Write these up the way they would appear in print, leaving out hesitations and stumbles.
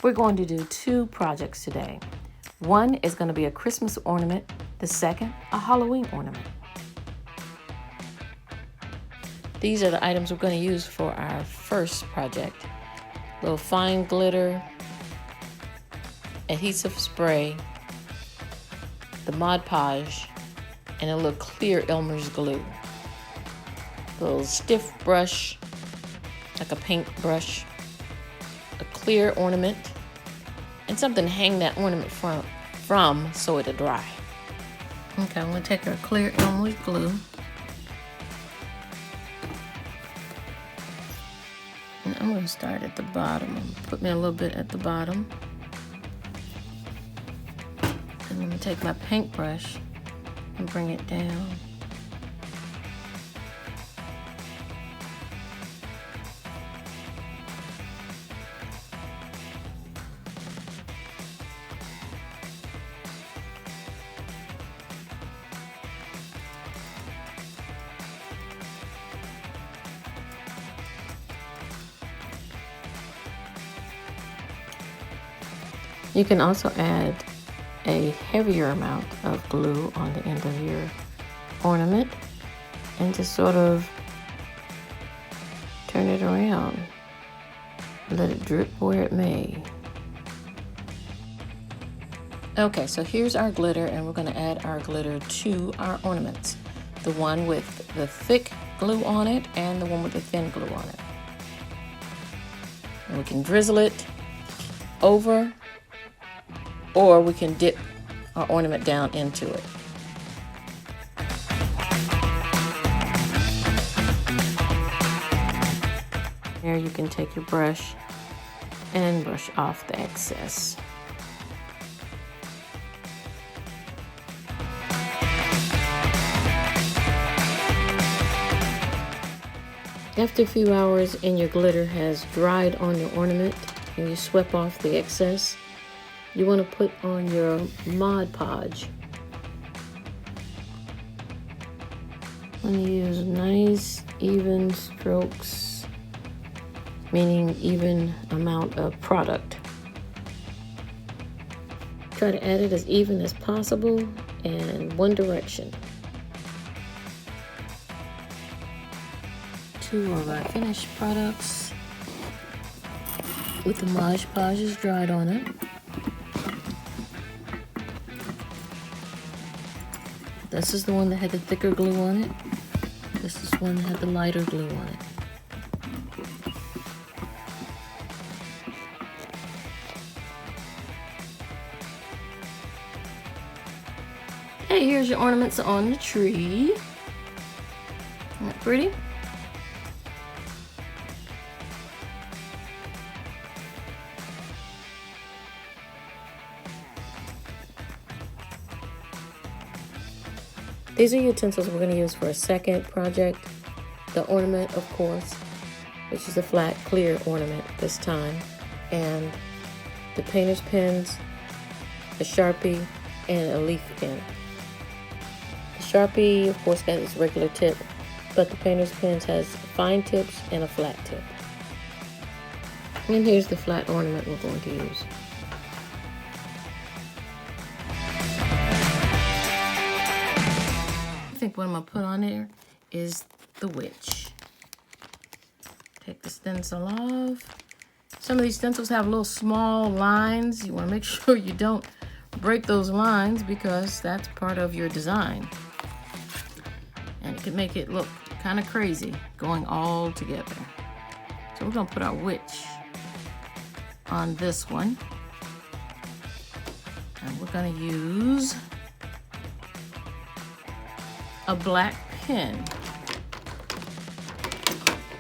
We're going to do two projects today. One is going to be a Christmas ornament, the second, a Halloween ornament. These are the items we're going to use for our first project. A little fine glitter, adhesive spray, the Mod Podge, and a little clear Elmers glue. A little stiff brush, like a paintbrush, a clear ornament, and something to hang that ornament from so it'll dry. Okay, I'm going to take our clear Elmer's glue. And I'm going to start at the bottom. Put me a little bit at the bottom. And I'm going to take my paintbrush and bring it down. You can also add a heavier amount of glue on the end of your ornament and just sort of turn it around. Let it drip where it may. Okay, so here's our glitter, and we're going to add our glitter to our ornaments. The one with the thick glue on it and the one with the thin glue on it. And we can drizzle it over, or we can dip our ornament down into it. Here you can take your brush and brush off the excess. After a few hours and your glitter has dried on your ornament and you swept off the excess, you want to put on your Mod Podge. I'm going to use nice even strokes, meaning even amount of product. Try to add it as even as possible and one direction. Two of our finished products with the Mod Podge dried on it. This is the one that had the thicker glue on it. This is one that had the lighter glue on it. Hey, here's your ornaments on the tree. Isn't that pretty? These are utensils we're going to use for a second project. The ornament, of course, which is a flat, clear ornament this time, and the painter's pens, a Sharpie, and a leaf pen. The Sharpie, of course, has its regular tip, but the painter's pens has fine tips and a flat tip. And here's the flat ornament we're going to use. I think what I'm going to put on there is the witch. Take the stencil off. Some of these stencils have little small lines. You want to make sure you don't break those lines because that's part of your design. And it can make it look kind of crazy going all together. So we're going to put our witch on this one. And we're going to use a black pen.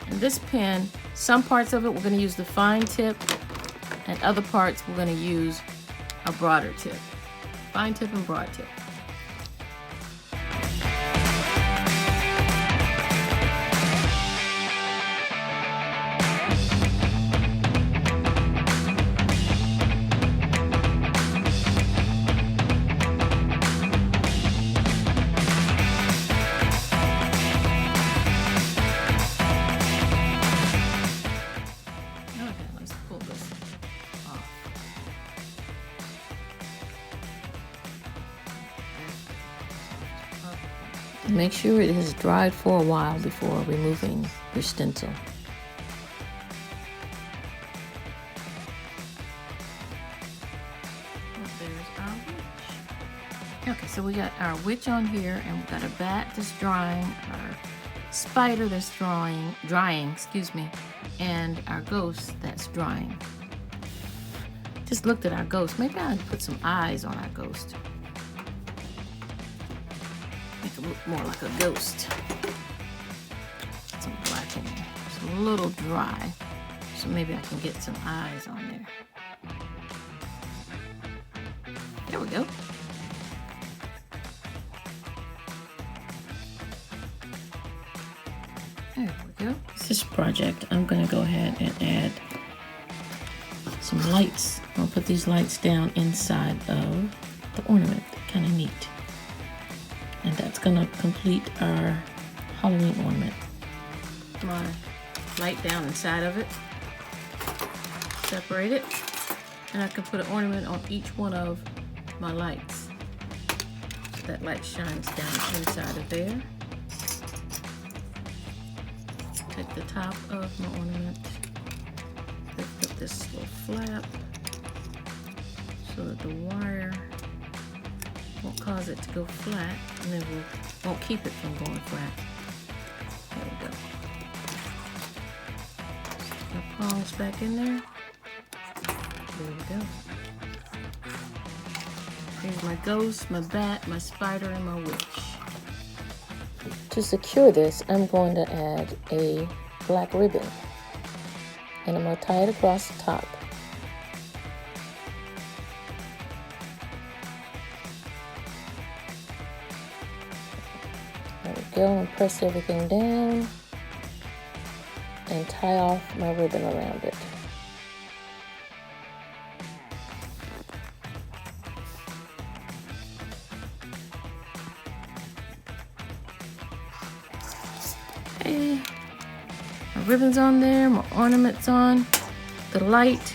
And this pen, some parts of it we're going to use the fine tip, and other parts we're going to use a broader tip. Fine tip and broad tip. Make sure it has dried for a while before removing your stencil. There's our witch. Okay, so we got our witch on here, and we've got a bat that's drying, our spider that's drying, and our ghost that's drying. Just looked at our ghost. Maybe I'll put some eyes on our ghost. Make it look more like a ghost. Some black in there. It's a little dry, so maybe I can get some eyes on there. There we go. There we go. This project, I'm going to go ahead and add some lights. I'll put these lights down inside of the ornament. Kind of neat. And that's going to complete our Halloween ornament. My light down inside of it. Separate it. And I can put an ornament on each one of my lights. So that light shines down inside of there. Take the top of my ornament. Lift up this little flap so that the wire won't cause it to go flat, and then we won't keep it from going flat. There we go. My prongs back in there. There we go. Here's my ghost, my bat, my spider, and my witch. To secure this, I'm going to add a black ribbon, and I'm going to tie it across the top. There we go, and press everything down and tie off my ribbon around it. Okay, my ribbon's on there, my ornament's on, the light,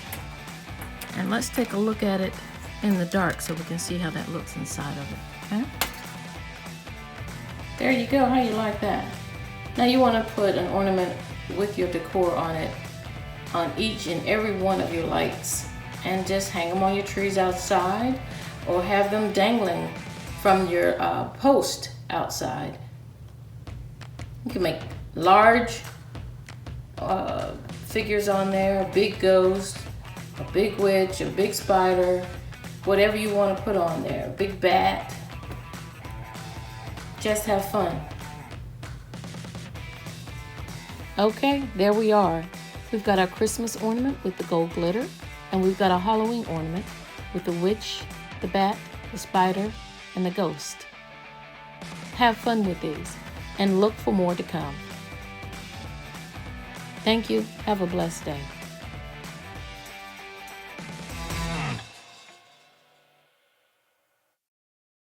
and let's take a look at it in the dark so we can see how that looks inside of it, okay? There you go, how you like that? Now you want to put an ornament with your decor on it, on each and every one of your lights, and just hang them on your trees outside, or have them dangling from your post outside. You can make large figures on there, a big ghost, a big witch, a big spider, whatever you want to put on there, a big bat. Just have fun. Okay, there we are. We've got our Christmas ornament with the gold glitter, and we've got a Halloween ornament with the witch, the bat, the spider, and the ghost. Have fun with these, and look for more to come. Thank you. Have a blessed day.